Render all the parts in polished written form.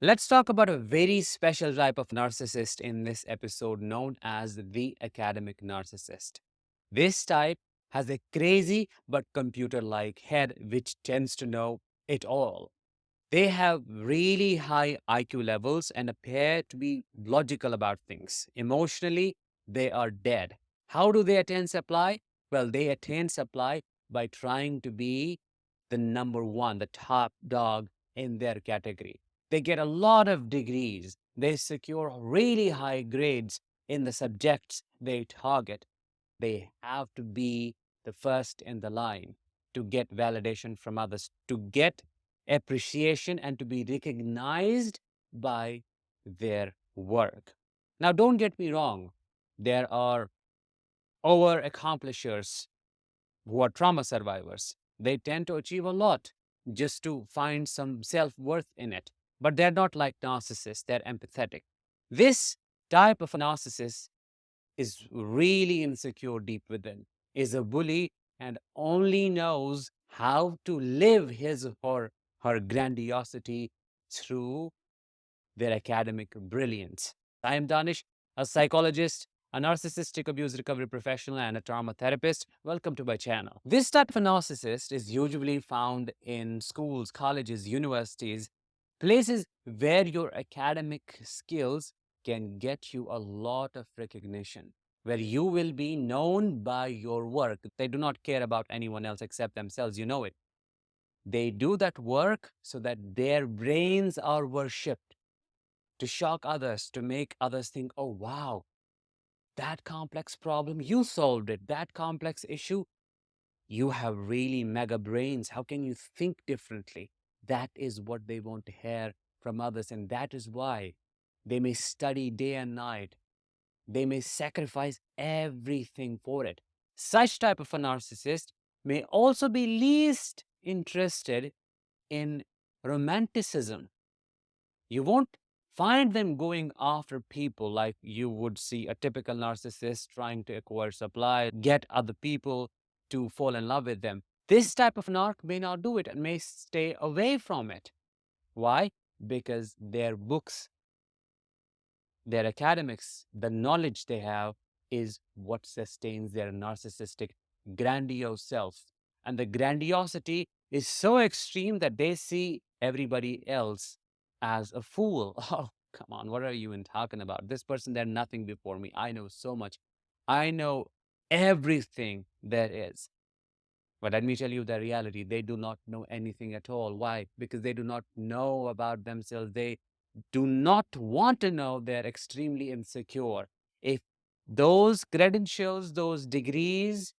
Let's talk about a very special type of narcissist in this episode known as the academic narcissist. This type has a crazy but computer like head which tends to know it all. They have really high IQ levels and appear to be logical about things. Emotionally, they are dead. How do they attain supply? Well, they attain supply by trying to be the number one, the top dog in their category. They get a lot of degrees. They secure really high grades in the subjects they target. They have to be the first in the line to get validation from others, to get appreciation, and to be recognized by their work. Now, don't get me wrong, there are over accomplishers who are trauma survivors. They tend to achieve a lot just to find some self worth in it. But they're not like narcissists, they're empathetic. This type of a narcissist is really insecure deep within, is a bully, and only knows how to live his or her grandiosity through their academic brilliance. I am Danish, a psychologist, a narcissistic abuse recovery professional, and a trauma therapist. Welcome to my channel. This type of a narcissist is usually found in schools, colleges, universities, places where your academic skills can get you a lot of recognition, where you will be known by your work. They do not care about anyone else except themselves. You know it. They do that work so that their brains are worshipped to shock others, to make others think, oh, wow, that complex problem, you solved it. That complex issue, you have really mega brains. How can you think differently? That is what they want to hear from others. And that is why they may study day and night. They may sacrifice everything for it. Such type of a narcissist may also be least interested in romanticism. You won't find them going after people like you would see a typical narcissist trying to acquire supply, get other people to fall in love with them. This type of narc may not do it and may stay away from it. Why? Because their books, their academics, the knowledge they have is what sustains their narcissistic, grandiose self. And the grandiosity is so extreme that they see everybody else as a fool. Oh, come on, what are you even talking about? This person, they're nothing before me. I know so much. I know everything there is. But let me tell you the reality. They do not know anything at all. Why? Because they do not know about themselves. They do not want to know. They're extremely insecure. If those credentials, those degrees,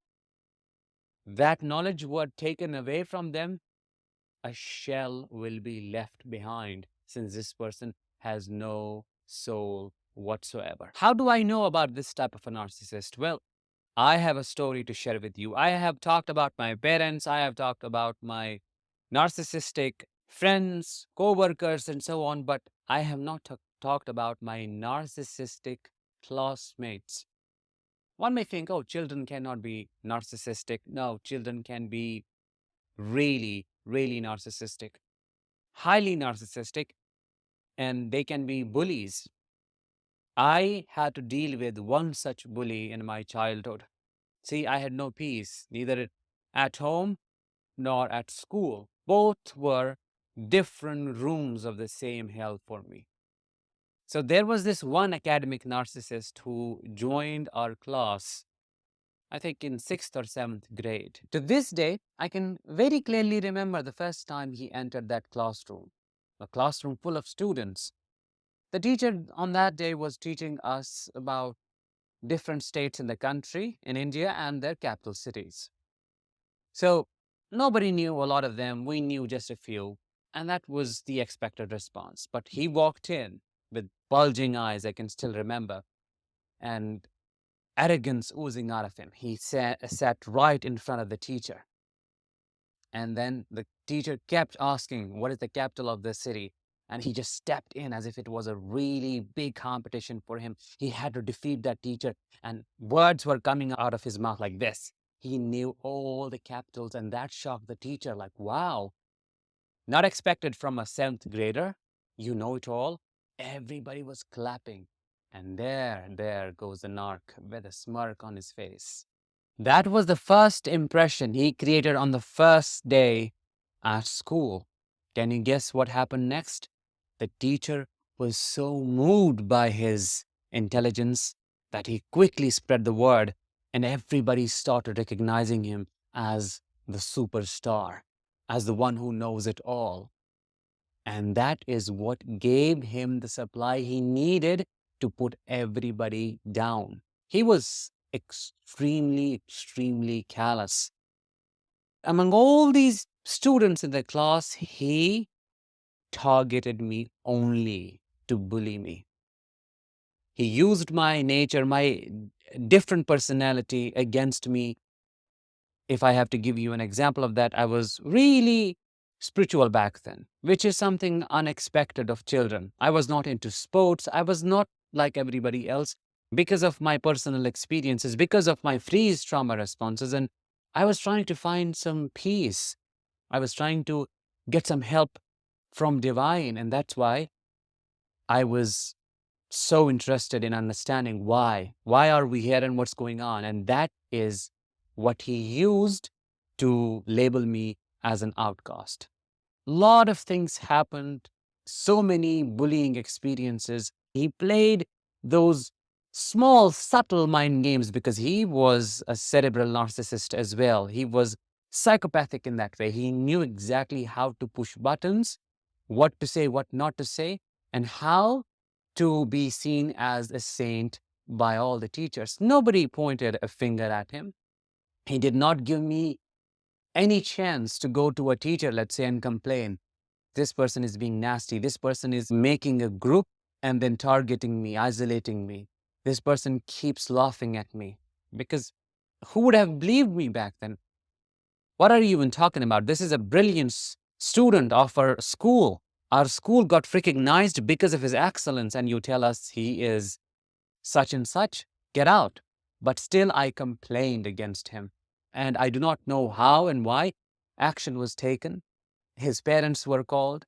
that knowledge were taken away from them, a shell will be left behind since this person has no soul whatsoever. How do I know about this type of a narcissist? Well, I have a story to share with you. I have talked about my parents, I have talked about my narcissistic friends, co-workers, and so on, but I have not talked about my narcissistic classmates. One may think, oh, children cannot be narcissistic. No, children can be really, really narcissistic, highly narcissistic, and they can be bullies. I had to deal with one such bully in my childhood. See, I had no peace, neither at home nor at school. Both were different rooms of the same hell for me. So there was this one academic narcissist who joined our class, I think in sixth or seventh grade. To this day, I can very clearly remember the first time he entered that classroom, a classroom full of students. The teacher on that day was teaching us about different states in the country, in India, and their capital cities. So nobody knew a lot of them. We knew just a few. And that was the expected response. But he walked in with bulging eyes, I can still remember, and arrogance oozing out of him. He sat right in front of the teacher. And then the teacher kept asking, what is the capital of the city? And he just stepped in as if it was a really big competition for him. He had to defeat that teacher, and words were coming out of his mouth like this. He knew all the capitals, and that shocked the teacher like, wow, not expected from a seventh grader. you know it all. Everybody was clapping. And there goes the narc with a smirk on his face. That was the first impression he created on the first day at school. Can you guess what happened next? The teacher was so moved by his intelligence that he quickly spread the word, and everybody started recognizing him as the superstar, as the one who knows it all. And that is what gave him the supply he needed to put everybody down. He was extremely callous. Among all these students in the class, he targeted me only to bully me. He used my nature, my different personality against me. If I have to give you an example of that, I was really spiritual back then, which is something unexpected of children. I was not into sports. I was not like everybody else because of my personal experiences, because of my freeze trauma responses. And I was trying to find some peace. I was trying to get some help from divine. And that's why I was so interested in understanding why. Why are we here and what's going on? And that is what he used to label me as an outcast. Lot of things happened, so many bullying experiences. He played those small, subtle mind games because he was a cerebral narcissist as well. He was psychopathic in that way. He knew exactly how to push buttons, what to say, what not to say, and how to be seen as a saint by all the teachers. Nobody pointed a finger at him. He did not give me any chance to go to a teacher, let's say, and complain. This person is being nasty. This person is making a group and then targeting me, isolating me. This person keeps laughing at me. Because who would have believed me back then? What are you even talking about? This is a brilliant student of our school. Our school got recognized because of his excellence, and you tell us he is such and such? Get out. But still, I complained against him. And I do not know how and why. Action was taken. His parents were called,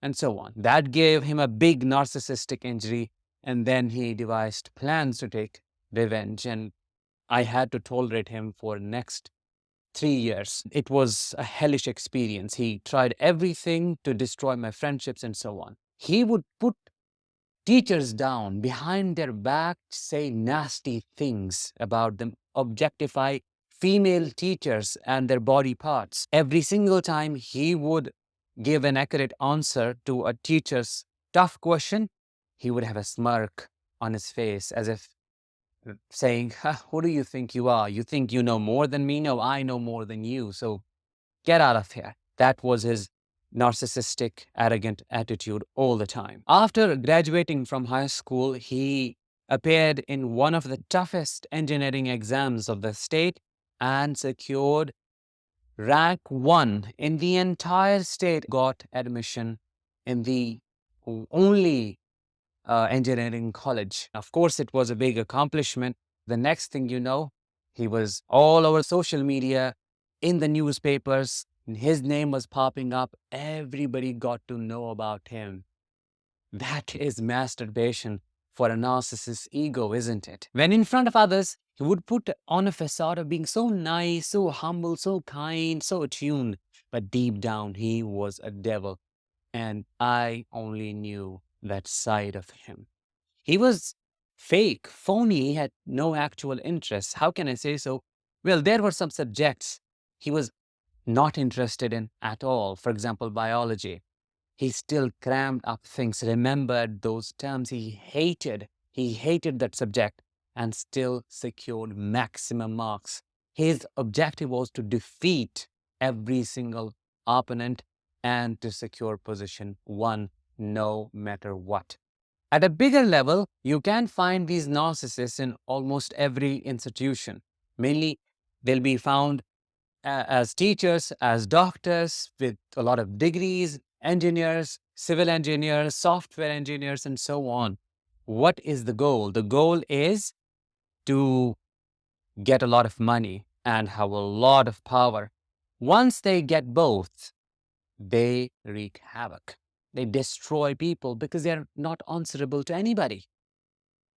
and so on. That gave him a big narcissistic injury, and then he devised plans to take revenge, and I had to tolerate him for next 3 years. It was a hellish experience. He tried everything to destroy my friendships and so on. He would put teachers down behind their back, say nasty things about them, objectify female teachers and their body parts. Every single time he would give an accurate answer to a teacher's tough question, he would have a smirk on his face as if saying, who do you think you are? You think you know more than me? No, I know more than you. So get out of here. That was his narcissistic, arrogant attitude all the time. After graduating from high school, he appeared in one of the toughest engineering exams of the state and secured rank 1 in the entire state, got admission in the only engineering college. Of course, it was a big accomplishment. The next thing you know, he was all over social media, in the newspapers. His name was popping up. Everybody got to know about him. That is masturbation for a narcissist's ego, isn't it? When in front of others, he would put on a facade of being so nice, so humble, so kind, so attuned. But deep down, he was a devil. And I only knew that side of him. He was fake, phony. He had no actual interest. How can I say so? Well, there were some subjects he was not interested in at all. For example, biology. He still crammed up things, remembered those terms he hated. He hated that subject and still secured maximum marks. His objective was to defeat every single opponent and to secure position 1 no matter what. At a bigger level, you can find these narcissists in almost every institution. Mainly, they'll be found as teachers, as doctors with a lot of degrees, engineers, civil engineers, software engineers, and so on. What is the goal? The goal is to get a lot of money and have a lot of power. Once they get both, they wreak havoc. They destroy people because they're not answerable to anybody.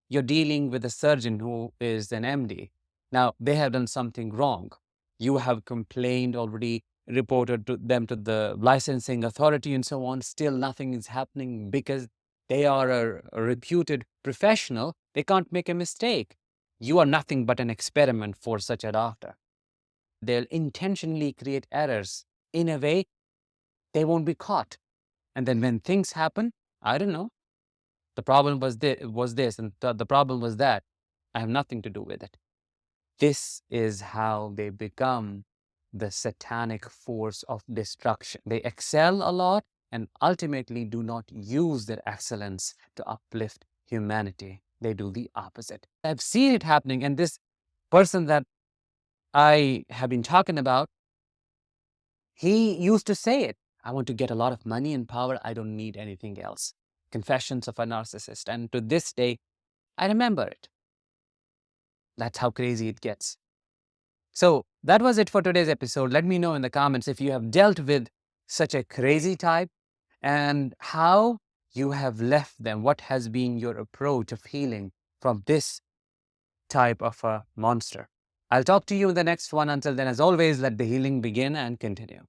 You're dealing with a surgeon who is an MD. Now, they have done something wrong. You have complained already, reported to them to the licensing authority and so on. Still, nothing is happening because they are a reputed professional. They can't make a mistake. You are nothing but an experiment for such a doctor. They'll intentionally create errors in a way they won't be caught. And then when things happen, I don't know, the problem was this, and the problem was that. I have nothing to do with it. This is how they become the satanic force of destruction. They excel a lot and ultimately do not use their excellence to uplift humanity. They do the opposite. I've seen it happening, and this person that I have been talking about, he used to say it. I want to get a lot of money and power. I don't need anything else. Confessions of a Narcissist. And to this day, I remember it. That's how crazy it gets. So that was it for today's episode. Let me know in the comments if you have dealt with such a crazy type and how you have left them. What has been your approach of healing from this type of a monster? I'll talk to you in the next one. Until then, as always, let the healing begin and continue.